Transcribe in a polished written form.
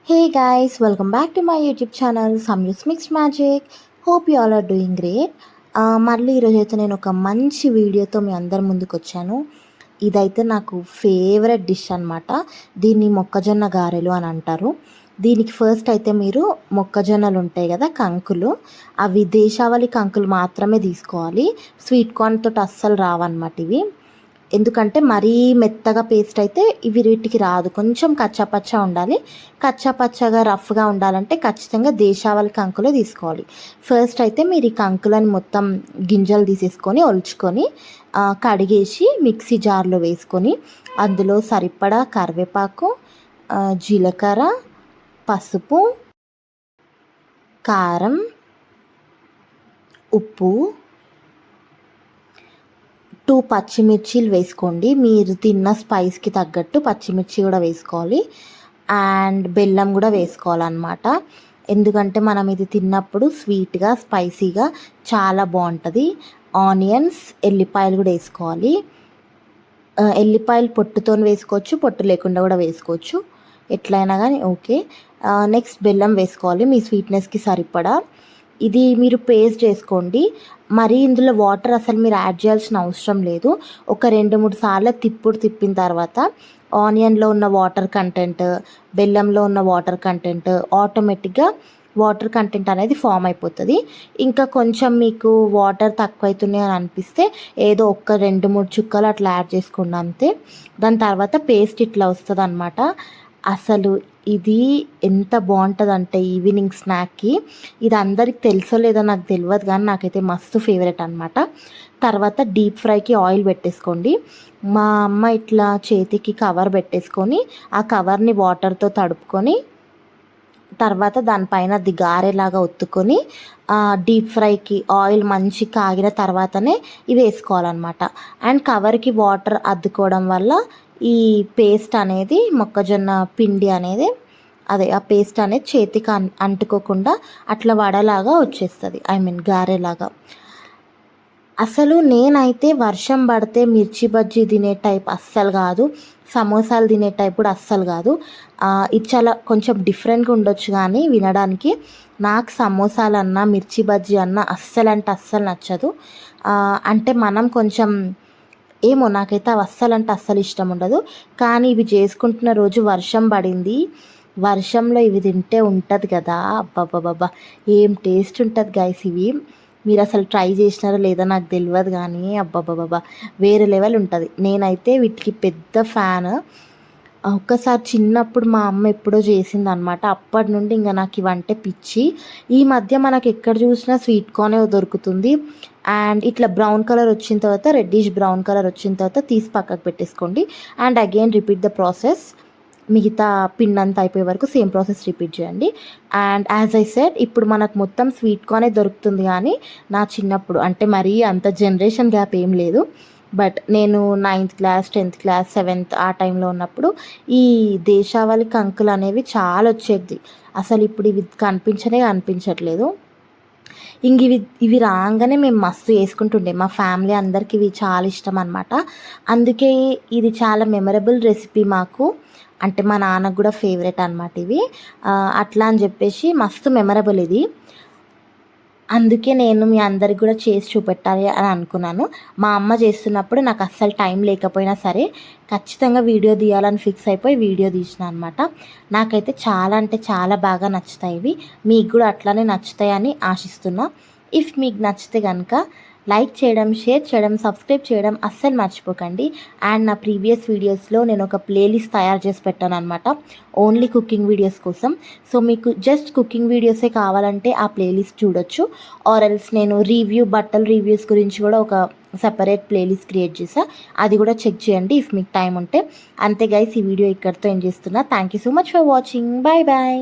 Hey guys, welcome back to my YouTube channel Samyus Mixed Magic. Hope you all are doing great. మళ్ళీ ఈరోజైతే నేను ఒక మంచి వీడియోతో మీ అందరి ముందుకు వచ్చాను. ఇదైతే నాకు ఫేవరెట్ డిష్ అనమాట. దీన్ని మొక్కజొన్న గారెలు అని అంటారు. దీనికి ఫస్ట్ అయితే మీరు మొక్కజొన్నలు ఉంటాయి కదా, కంకులు, అవి దేశావళి కంకులు మాత్రమే తీసుకోవాలి. స్వీట్ కార్న్ తోటి అస్సలు రావన్నమాట ఇవి. ఎందుకంటే మరీ మెత్తగా పేస్ట్ అయితే ఇవి వీటికి రాదు. కొంచెం కచ్చాపచ్చా ఉండాలి. కచ్చాపచ్చాగా రఫ్గా ఉండాలంటే ఖచ్చితంగా దేశావళి కంకులే తీసుకోవాలి. ఫస్ట్ అయితే మీరు ఈ కంకులను మొత్తం గింజలు తీసేసుకొని ఒలుచుకొని కడిగేసి మిక్సీ జార్లో వేసుకొని అందులో సరిపడా కరివేపాకు, జీలకర్ర, పసుపు, కారం, ఉప్పు, 2 పచ్చిమిర్చీలు వేసుకోండి. మీరు తిన్న స్పైస్కి తగ్గట్టు పచ్చిమిర్చి కూడా వేసుకోవాలి. అండ్ బెల్లం కూడా వేసుకోవాలన్నమాట. ఎందుకంటే మనం ఇది తిన్నప్పుడు స్వీట్గా స్పైసీగా చాలా బాగుంటుంది. ఆనియన్స్, ఎల్లిపాయలు కూడా వేసుకోవాలి. ఎల్లిపాయలు పొట్టుతో వేసుకోవచ్చు, పొట్టు లేకుండా కూడా వేసుకోవచ్చు, ఎట్లయినా కానీ ఓకే. నెక్స్ట్ బెల్లం వేసుకోవాలి మీ స్వీట్నెస్కి సరిపడా. ఇది మీరు పేస్ట్ చేసుకోండి. మరి ఇందులో వాటర్ అసలు మీరు యాడ్ చేయాల్సిన అవసరం లేదు. ఒక 2-3 సార్లు తిప్పిన తర్వాత ఆనియన్లో ఉన్న వాటర్ కంటెంట్, బెల్లంలో ఉన్న వాటర్ కంటెంట్ ఆటోమేటిక్గా వాటర్ కంటెంట్ అనేది ఫామ్ అయిపోతుంది. ఇంకా కొంచెం మీకు వాటర్ తక్కువ అవుతున్నాయి అని అనిపిస్తే ఏదో ఒక 2-3 చుక్కలు అట్లా యాడ్ చేసుకోండి అంతే. దాని తర్వాత పేస్ట్ ఇట్లా వస్తుంది అన్నమాట. అసలు ఇది ఎంత బాగుంటుందంటే ఈవినింగ్ స్నాక్కి. ఇది అందరికి తెలుసో లేదో నాకు తెలియదు, కానీ నాకైతే మస్తు ఫేవరెట్ అనమాట. తర్వాత డీప్ ఫ్రైకి ఆయిల్ పెట్టేసుకోండి. మా అమ్మ ఇట్లా చేతికి కవర్ పెట్టేసుకొని ఆ కవర్ని వాటర్తో తడుపుకొని తర్వాత దానిపైన అది గారెలాగా ఒత్తుకొని డీప్ ఫ్రైకి ఆయిల్ మంచి కాగిన తర్వాతనే ఇవి వేసుకోవాలన్నమాట. అండ్ కవర్కి వాటర్ అద్దుకోవడం వల్ల ఈ పేస్ట్ అనేది మొక్కజొన్న పిండి అనేది ఆ పేస్ట్ అనేది చేతికి అంటుకోకుండా అట్లా వడలాగా వచ్చేస్తుంది, గారెలాగా. అసలు నేనైతే వర్షం పడితే మిర్చి బజ్జీ తినే టైప్ అస్సలు కాదు, సమోసాలు తినే టైప్ కూడా అస్సలు కాదు. ఇది చాలా కొంచెం డిఫరెంట్గా ఉండొచ్చు కానీ వినడానికి నాకు సమోసాలన్నా మిర్చి బజ్జీ అన్నా అస్సలు అంటే అస్సలు నచ్చదు. అంటే మనం కొంచెం ఏమో నాకైతే అవి అస్సలు అంటే అస్సలు ఇష్టం ఉండదు. కానీ ఇవి చేసుకుంటున్న రోజు వర్షం పడింది. వర్షంలో ఇవి తింటే ఉంటుంది కదా, అబ్బాబ్బాబ్బా ఏం టేస్ట్ ఉంటుంది గైస్. ఇవి మీరు అసలు ట్రై చేసినారో లేదో నాకు తెలియదు కానీ అబ్బాబ్బాబ్బా వేరే లెవెల్ ఉంటుంది. నేనైతే వీటికి పెద్ద ఫ్యాన్. ఒక్కసారి చిన్నప్పుడు మా అమ్మ ఎప్పుడో చేసింది అనమాట. అప్పటి నుండి ఇంకా నాకు ఇవంటే పిచ్చి. ఈ మధ్య మనకు ఎక్కడ చూసినా స్వీట్ కార్నే దొరుకుతుంది. అండ్ ఇట్లా బ్రౌన్ కలర్ వచ్చిన తర్వాత, రెడ్డిష్ బ్రౌన్ కలర్ వచ్చిన తర్వాత తీసి పక్కకు పెట్టేసుకోండి. And again repeat the process. మిగతా పిండి అంతా అయిపోయే వరకు సేమ్ ప్రాసెస్ రిపీట్ చేయండి. అండ్ యాజ్ ఐ సెడ్ ఇప్పుడు మనకు మొత్తం స్వీట్ కార్నే దొరుకుతుంది. కానీ నా చిన్నప్పుడు అంటే మరీ అంత జనరేషన్ గ్యాప్ ఏం లేదు, బట్ నేను 9th class 10th class 7th ఆ టైంలో ఉన్నప్పుడు ఈ దేశావళి కంకులు అనేవి చాలా వచ్చేది. అసలు ఇప్పుడు ఇవి కనిపించట్లేదు. ఇంక ఇవి రాగానే మేము మస్తు వేసుకుంటుండే. మా ఫ్యామిలీ అందరికి ఇవి చాలా ఇష్టం అనమాట. అందుకే ఇది చాలా మెమరబుల్ రెసిపీ మాకు. అంటే మా నాన్నకు కూడా ఫేవరెట్ అనమాట ఇవి. అట్లా అని చెప్పేసి మస్తు మెమరబుల్ ఇది. అందుకే నేను మీ అందరికి కూడా చేసి చూపెట్టాలి అని అనుకున్నాను. మా అమ్మ చేస్తున్నప్పుడు నాకు అస్సలు టైం లేకపోయినా సరే ఖచ్చితంగా వీడియో తీయాలని ఫిక్స్ అయిపోయి వీడియో తీసిన అనమాట. నాకైతే చాలా అంటే చాలా బాగా నచ్చుతాయి ఇవి. మీకు కూడా అట్లానే నచ్చుతాయని ఆశిస్తున్నా. ఇఫ్ మీకు నచ్చితే కనుక లైక్ చేయడం, షేర్ చేయడం, సబ్స్క్రైబ్ చేయడం అస్సలు మర్చిపోకండి. అండ్ నా ప్రీవియస్ వీడియోస్లో నేను ఒక ప్లేలిస్ట్ తయారు చేసి పెట్టాను అనమాట, ఓన్లీ కుకింగ్ వీడియోస్ కోసం. సో మీకు జస్ట్ కుకింగ్ వీడియోసే కావాలంటే ఆ ప్లేలిస్ట్ చూడొచ్చు. ఆర్ ఎల్స్ నేను బట్టల రివ్యూస్ గురించి కూడా ఒక సెపరేట్ ప్లేలిస్ట్ క్రియేట్ చేసా, అది కూడా చెక్ చేయండి ఇఫ్ మీకు టైం ఉంటే. అంతే గైస్, ఈ వీడియో ఇక్కడితో ఎండ్ చేస్తున్నా. Thank you so much for watching. Bye bye.